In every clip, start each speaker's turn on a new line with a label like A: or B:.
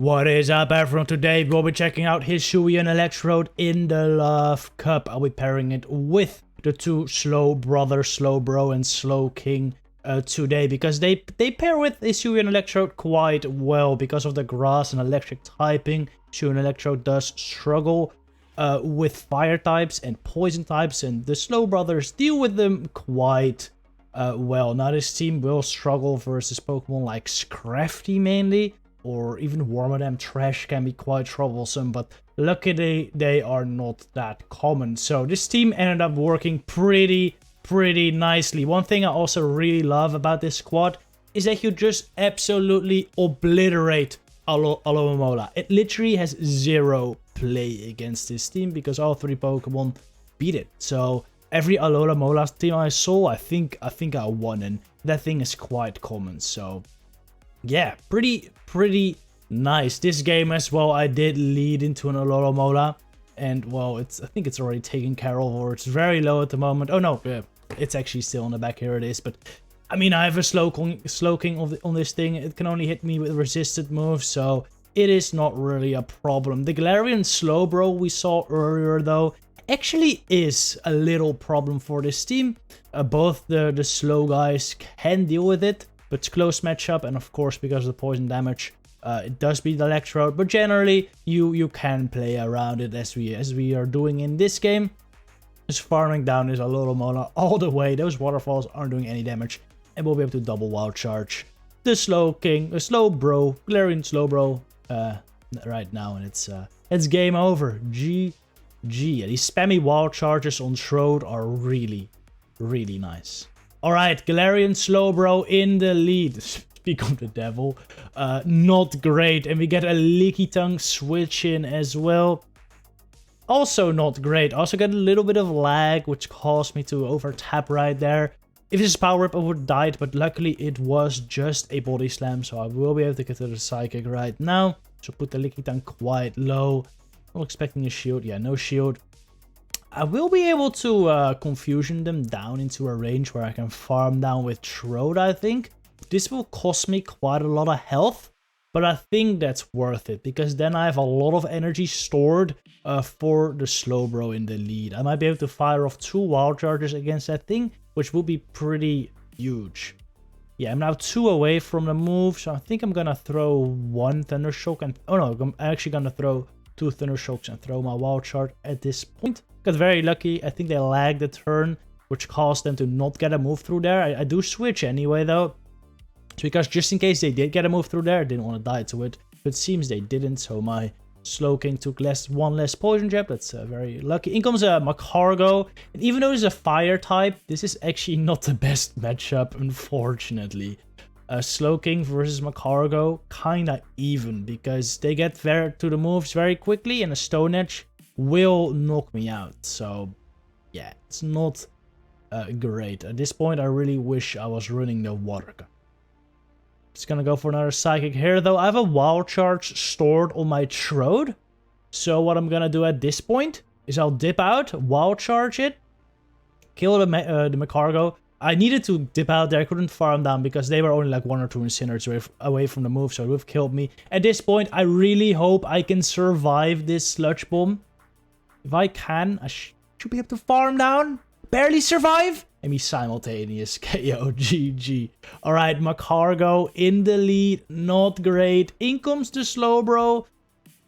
A: What is up, everyone? Today we'll be checking out Hisuian Electrode in the Love Cup. I'll be pairing it with the two Slowbro and Slowking today, because they pair with Hisuian Electrode quite well because of the grass and electric typing. Hisuian Electrode does struggle with fire types and poison types, and the Slow Brothers deal with them quite well. Now this team will struggle versus Pokemon like Scrafty mainly, or even Wormadam Trash can be quite troublesome, but luckily they are not that common. So this team ended up working pretty nicely. One thing I also really love about this squad is that you just absolutely obliterate Alomomola. It literally has zero play against this team because all three Pokemon beat it. So every Alomomola team I saw, I think I won, and that thing is quite common. So yeah, pretty nice. This game as well, I did lead into an Alomomola, and well, I think it's already taken care of, or it's very low at the moment. Oh no, yeah, it's actually still on the back. Here it is. But I mean, I have a Slowking on this thing. It can only hit me with resisted moves, so it is not really a problem. The Galarian Slowbro we saw earlier though actually is a little problem for this team. Both the slow guys can deal with it, but it's close matchup, and of course because of the poison damage, it does beat Electrode. But generally, you can play around it as we are doing in this game. Just farming down this Alomomola all the way. Those waterfalls aren't doing any damage, and we'll be able to double wild charge the Slowking, the Slowbro, Galarian Slowbro right now, and it's game over. GG. These spammy wild charges on Shroud are really nice. Alright, Galarian Slowbro in the lead. Speak of the devil. Not great. And we get a Lickitung switch in as well. Also not great. Also get a little bit of lag, which caused me to over tap right there. If this is Power Whip, I would have died, but luckily it was just a Body Slam, so I will be able to get to the Psychic right now. So put the Lickitung quite low. I'm expecting a shield. Yeah, no shield. I will be able to confusion them down into a range where I can farm down with Trode, I think. This will cost me quite a lot of health, but I think that's worth it, because then I have a lot of energy stored for the Slowbro in the lead. I might be able to fire off 2 wild charges against that thing, which will be pretty huge. Yeah, I'm now 2 away from the move, so I think I'm gonna throw 1 Thunder Shock, and oh no, I'm actually gonna throw 2 Thunder Shocks and throw my wild charge at this point. Got very lucky. I think they lagged the turn, which caused them to not get a move through there. I do switch anyway though, because just in case they did get a move through there, I didn't want to die to it. But it seems they didn't, so my Slowking took one less poison jab. That's very lucky. In comes a Magcargo, and even though it's a fire type, this is actually not the best matchup, unfortunately. Slowking versus Magcargo, kinda even, because they get to the moves very quickly, and a Stone Edge will knock me out. So yeah, it's not great. At this point, I really wish I was running the Water Gun. Just gonna go for another Psychic here, though. I have a Wild Charge stored on my Trode. So what I'm gonna do at this point is I'll dip out, Wild Charge it, kill the Magcargo. I needed to dip out there. I couldn't farm down because they were only like 1 or 2 Incinerators away from the move, so it would have killed me. At this point, I really hope I can survive this Sludge Bomb. If I can, I should be able to farm down. Barely survive. And me simultaneous KO. GG. Alright, Magcargo in the lead. Not great. In comes the Slowbro.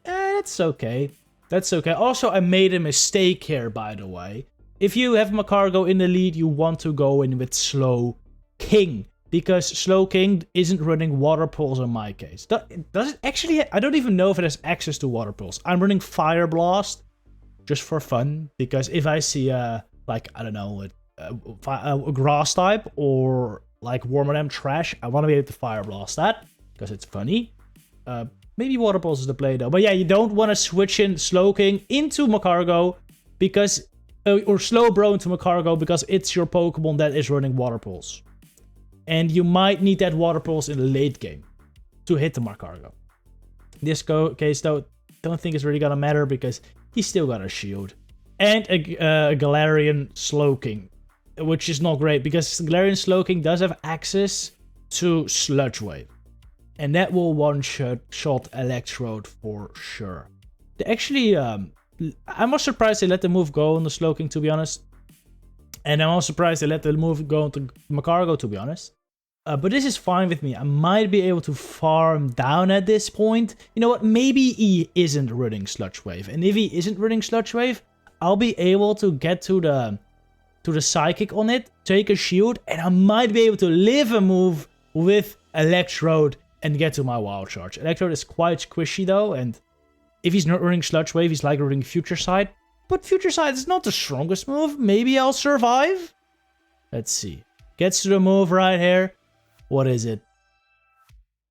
A: That's okay. That's okay. Also, I made a mistake here, by the way. If you have Magcargo in the lead, you want to go in with Slowking, because Slowking isn't running Water Pulse in my case. Does it actually? I don't even know if it has access to Water Pulse. I'm running Fire Blast just for fun, because if I see like, I don't know, a Grass type or like Wormadam Trash, I want to be able to Fire Blast that because it's funny. Maybe Water Pulse is the play though. But yeah, you don't want to switch in Slowking into Magcargo because or Slowbro into Magcargo, because it's your Pokemon that is running Water Pulse. And you might need that Water Pulse in the late game to hit the Magcargo. In this case though, don't think it's really gonna matter because he's still got a shield. And a Galarian Slowking, which is not great because Galarian Slowking does have access to Sludge Wave. And that will one-shot Electrode for sure. They actually, I'm not surprised they let the move go on the Slowking, to be honest. And I'm also surprised they let the move go into Magcargo, to be honest. But this is fine with me. I might be able to farm down at this point. You know what? Maybe he isn't running Sludge Wave. And if he isn't running Sludge Wave, I'll be able to get to the Psychic on it, take a shield, and I might be able to live a move with Electrode and get to my Wild Charge. Electrode is quite squishy though, and if he's not running Sludge Wave, he's like running Future Sight. But Future Sight is not the strongest move. Maybe I'll survive? Let's see. Gets to the move right here. What is it?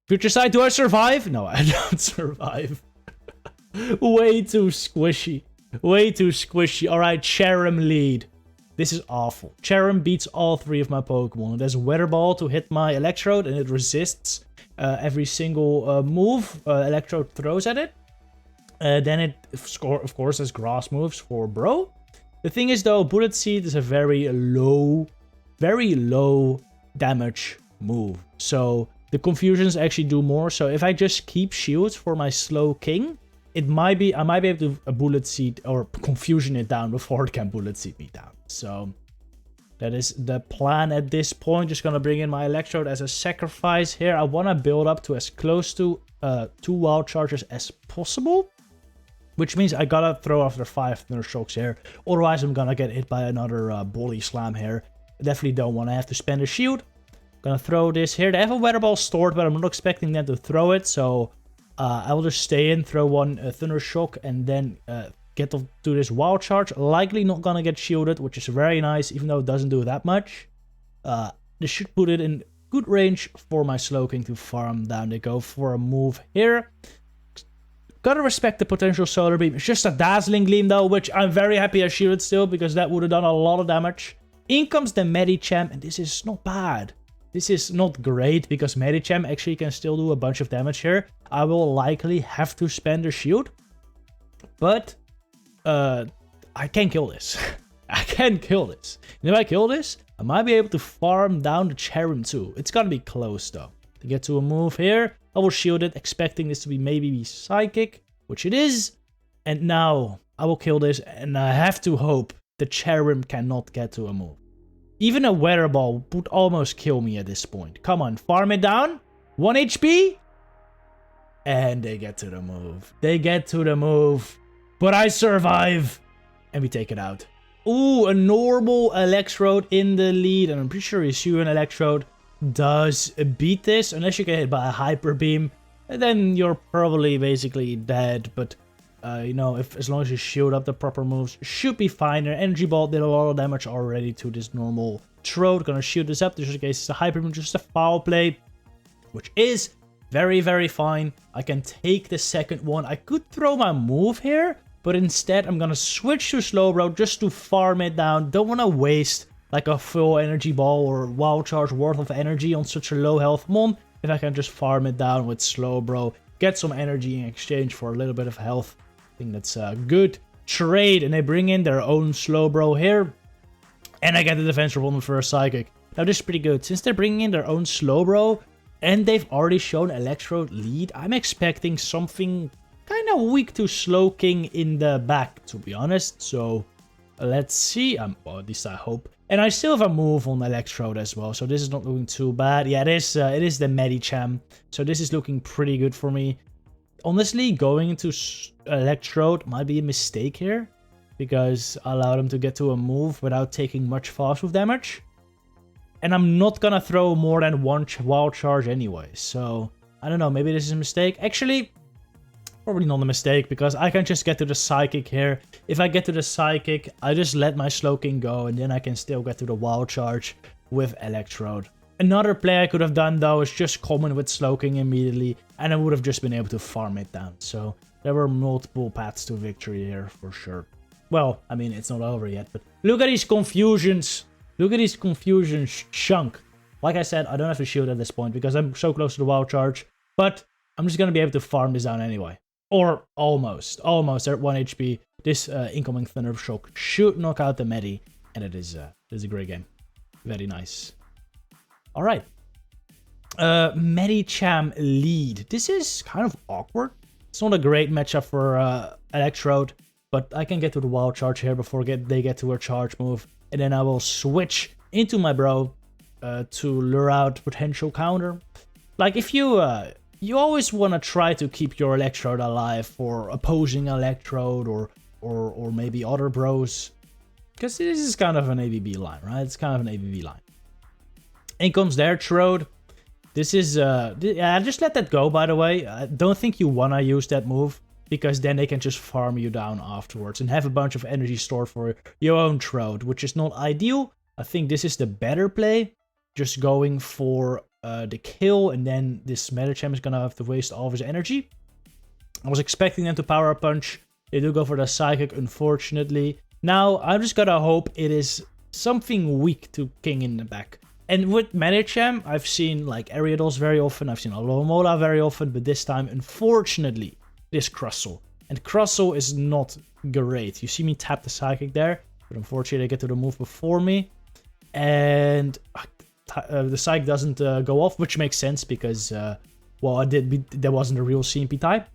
A: Future Sight, do I survive? No, I don't survive. Way too squishy. Way too squishy. Alright, Cherrim Lead. This is awful. Cherrim beats all 3 of my Pokemon. It has Weather Ball to hit my Electrode, and it resists every single move Electrode throws at it. Then it, of course, has Grass moves for Bro. The thing is, though, Bullet Seed is a very low damage move. So the confusions actually do more. So if I just keep shields for my Slowking, I might be able to Bullet Seed or confusion it down before it can Bullet Seed me down. So that is the plan at this point. Just gonna bring in my Electrode as a sacrifice here. I want to build up to as close to 2 Wild Charges as possible, which means I gotta throw after 5 Thunder Shocks here. Otherwise, I'm gonna get hit by another Body Slam here. I definitely don't want to have to spend a shield. Gonna throw this here. They have a Weather Ball stored, but I'm not expecting them to throw it. So I will just stay in, throw one Thunder Shock, and then get to this Wild Charge. Likely not gonna get shielded, which is very nice, even though it doesn't do that much. This should put it in good range for my Slowking to farm down. They go for a move here. Gotta respect the potential Solar Beam. It's just a Dazzling Gleam though, which I'm very happy I shielded still, because that would have done a lot of damage. In comes the Medicham, and this is not bad. This is not great, because Medicham actually can still do a bunch of damage here. I will likely have to spend a shield. But I can kill this. I can kill this. And if I kill this, I might be able to farm down the Cherrim too. It's gonna be close though. To get to a move here, I will shield it, expecting this to be maybe Psychic, which it is. And now I will kill this, and I have to hope the Cherrim cannot get to a move. Even a Weather Ball would almost kill me at this point. Come on, farm it down. 1 HP. And they get to the move. They get to the move. But I survive. And we take it out. Ooh, a normal Electrode in the lead. And I'm pretty sure Hisuian Electrode does beat this. Unless you get hit by a Hyper Beam. And then you're probably basically dead. But, you know, as long as you shield up the proper moves, should be fine. An Energy Ball did a lot of damage already to this normal Trode. Gonna shield this up. Just in case it's a Hyper Beam, just a foul play. Which is very, very fine. I can take the second one. I could throw my move here. But instead, I'm gonna switch to Slowbro just to farm it down. Don't want to waste like a full Energy Ball or Wild Charge worth of energy on such a low health mon. If I can just farm it down with Slowbro, get some energy in exchange for a little bit of health. I think that's a good trade. And they bring in their own Slowbro here. And I get the defense from for a Psychic. Now this is pretty good. Since they're bringing in their own Slowbro, and they've already shown Electrode Lead, I'm expecting something kind of weak to Slowking in the back, to be honest. So let's see. Well, at least I hope. And I still have a move on Electrode as well, so this is not looking too bad. Yeah, it is the Medicham, so this is looking pretty good for me. Honestly, going into Electrode might be a mistake here, because I allowed him to get to a move without taking much fast move damage. And I'm not gonna throw more than one Wild Charge anyway, so I don't know, maybe this is a mistake. Actually, probably not a mistake, because I can just get to the Psychic here. If I get to the Psychic, I just let my Slowking go, and then I can still get to the Wild Charge with Electrode. Another play I could have done, though, is just common with Slowking immediately, and I would have just been able to farm it down. So there were multiple paths to victory here, for sure. Well, I mean, it's not over yet, but look at these confusions. Look at these confusions chunk. Like I said, I don't have to shield at this point, because I'm so close to the Wild Charge, but I'm just going to be able to farm this down anyway. Or almost. Almost. They're at 1 HP. This incoming Thunder Shock should knock out the Medi. And it is a great game. Very nice. Alright. Medicham Lead. This is kind of awkward. It's not a great matchup for Electrode, but I can get to the wild charge here before they get to a charge move. And then I will switch into my bro to lure out potential counter. Like if you always want to try to keep your Electrode alive for opposing Electrode or maybe other bros. Because this is kind of an ABB line, right? It's kind of an ABB line. In comes their Trode. This is, yeah, just let that go, by the way. I don't think you want to use that move, because then they can just farm you down afterwards and have a bunch of energy stored for your own Trode, which is not ideal. I think this is the better play, just going for the kill, and then this Medicham is going to have to waste all of his energy. I was expecting them to power punch. They do go for the Psychic, unfortunately. Now, I'm just going to hope it is something weak to King in the back. And with Medicham, I've seen like Ariados very often, I've seen Alomomola very often, but this time, unfortunately, it is Crustle. And Crustle is not great. You see me tap the Psychic there, but unfortunately they get to the move before me. And the Psychic doesn't go off, which makes sense because, well, there wasn't a real CMP type.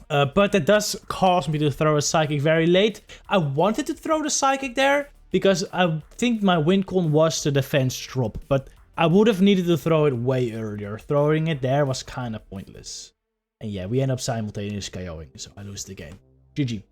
A: But that does cause me to throw a Psychic very late. I wanted to throw the Psychic there, because I think my win con was the defense drop, but I would have needed to throw it way earlier. Throwing it there was kind of pointless. And yeah, we end up simultaneously KOing, so I lose the game. GG.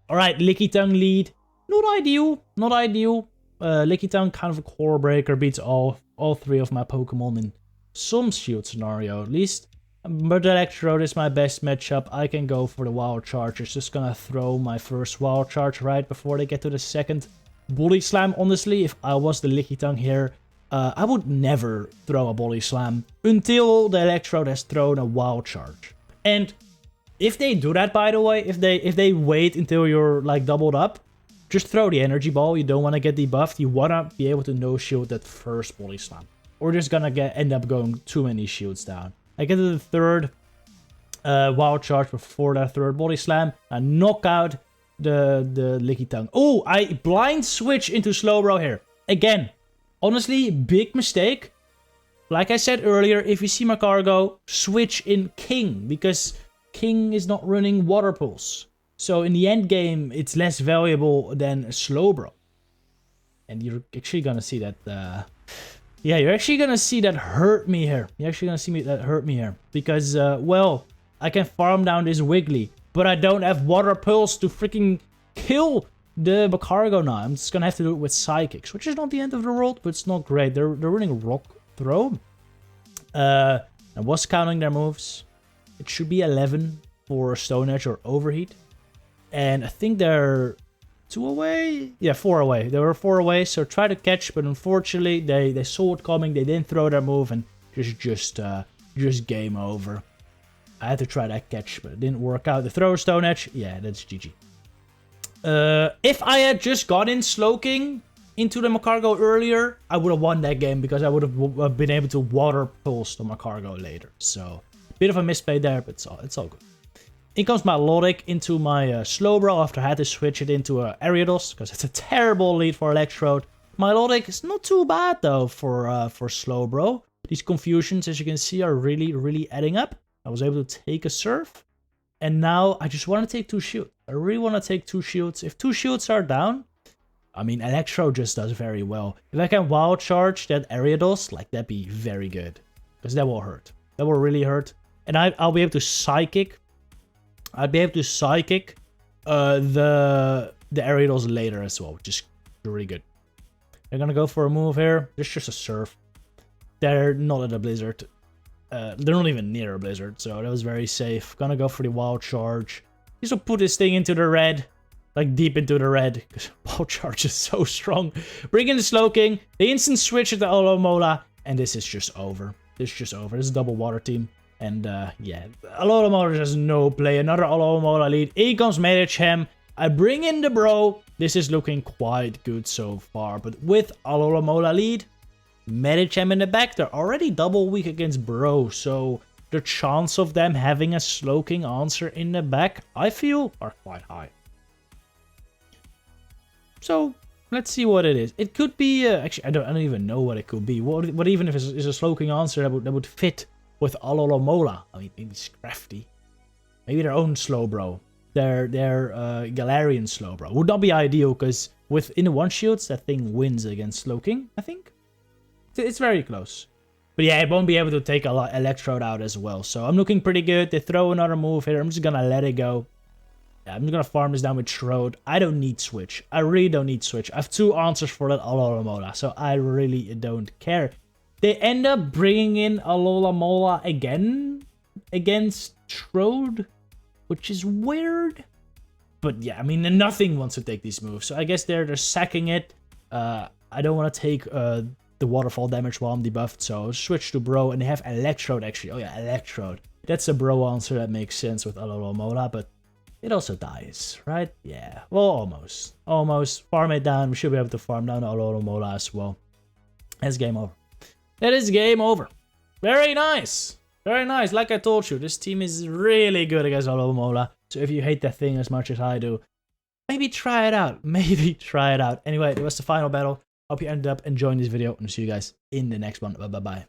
A: Alright, Lickitung Lead. Not ideal, not ideal. Lickitung, kind of a core breaker, beats all three of my Pokemon in some shield scenario at least. But Electrode is my best matchup. I can go for the Wild Charge. It's just gonna throw my first Wild Charge right before they get to the second Body Slam. Honestly, if I was the Lickitung here, I would never throw a Body Slam until the Electrode has thrown a Wild Charge. And if they do that, by the way, if they wait until you're like doubled up, just throw the Energy Ball. You don't want to get debuffed. You want to be able to no-shield that first Body Slam. Or just gonna end up going too many shields down. I get to the third Wild Charge before that third Body Slam. I knock out the Lickitung. Oh, I blind switch into Slowbro here. Again, honestly, big mistake. Like I said earlier, if you see Magcargo, switch in King, because King is not running Water Pulse. So in the end game, it's less valuable than Slowbro. And you're actually gonna see that... yeah, you're actually gonna see that hurt me here. You're actually gonna see that hurt me here. Because, well, I can farm down this Wiggly, but I don't have Water Pulse to freaking kill the Magcargo now. I'm just gonna have to do it with Psychics, which is not the end of the world, but it's not great. They're running Rock Throw. I was counting their moves. It should be 11 for Stone Edge or Overheat. And I think they're 2 away? Yeah, 4 away. They were 4 away, so try to catch, but unfortunately they saw it coming, they didn't throw their move, and just game over. I had to try that catch, but it didn't work out. The throw Stone Edge, yeah, that's GG. If I had just got in Slowking into the Magcargo earlier, I would have won that game, because I would have been able to Water Pulse the Magcargo later. So, bit of a misplay there, but it's all good. In comes my Melodic into my Slowbro after I had to switch it into Ariados, because it's a terrible lead for Electrode. My Melodic is not too bad though for Slowbro. These confusions, as you can see, are really adding up. I was able to take a Surf, and now I just want to take 2 shields. I really want to take 2 shields. If 2 shields are down, I mean, Electrode just does very well. If I can Wild Charge that Ariados, like, that'd be very good, because that will hurt. That will really hurt. And I'll be able to Psychic. I'd be able to Psychic the Ariados later as well, which is really good. They're gonna go for a move here. There's just a Surf. They're not at a Blizzard. They're not even near a Blizzard, so that was very safe. Gonna go for the Wild Charge. This will put this thing into the red. Like, deep into the red, because Wild Charge is so strong. Bring in the Slowking. They instant switch at the Alomomola, and this is just over. This is just over. This is a double water team. And, yeah, Alomomola has no play. Another Alomomola lead. In comes Medicham. I bring in the bro. This is looking quite good so far. But with Alomomola lead, Medicham in the back, they're already double weak against bro. So the chance of them having a Slowking answer in the back, I feel, are quite high. So, Let's see what it is. It could be, actually, I don't even know what it could be. What even if it's a Slowking answer that would fit with Alomomola? I mean, maybe it's crafty. Maybe their own Slowbro. Their Galarian Slowbro. Would not be ideal, because within the one shields, that thing wins against Slowking, I think. It's very close. But yeah, it won't be able to take a lot Electrode out as well. So I'm looking pretty good. They throw another move here. I'm just gonna let it go. Yeah, I'm just gonna farm this down with Trode. I don't need Switch. I really don't need Switch. I have 2 answers for that Alomomola, so I really don't care. They end up bringing in Alomomola again against Trode, which is weird. But yeah, I mean, nothing wants to take these moves, so I guess they're sacking it. I don't want to take the waterfall damage while I'm debuffed, so I'll switch to Bro, and they have Electrode actually. Oh yeah, Electrode. That's a Bro answer that makes sense with Alomomola, but it also dies, right? Yeah, well, almost. Almost. Farm it down. We should be able to farm down Alomomola as well. That's game over. That is game over. Very nice. Very nice. Like I told you, this team is really good against Alomomola. So if you hate that thing as much as I do, maybe try it out. Maybe try it out. Anyway, that was the final battle. Hope you ended up enjoying this video, and see you guys in the next one. Bye-bye.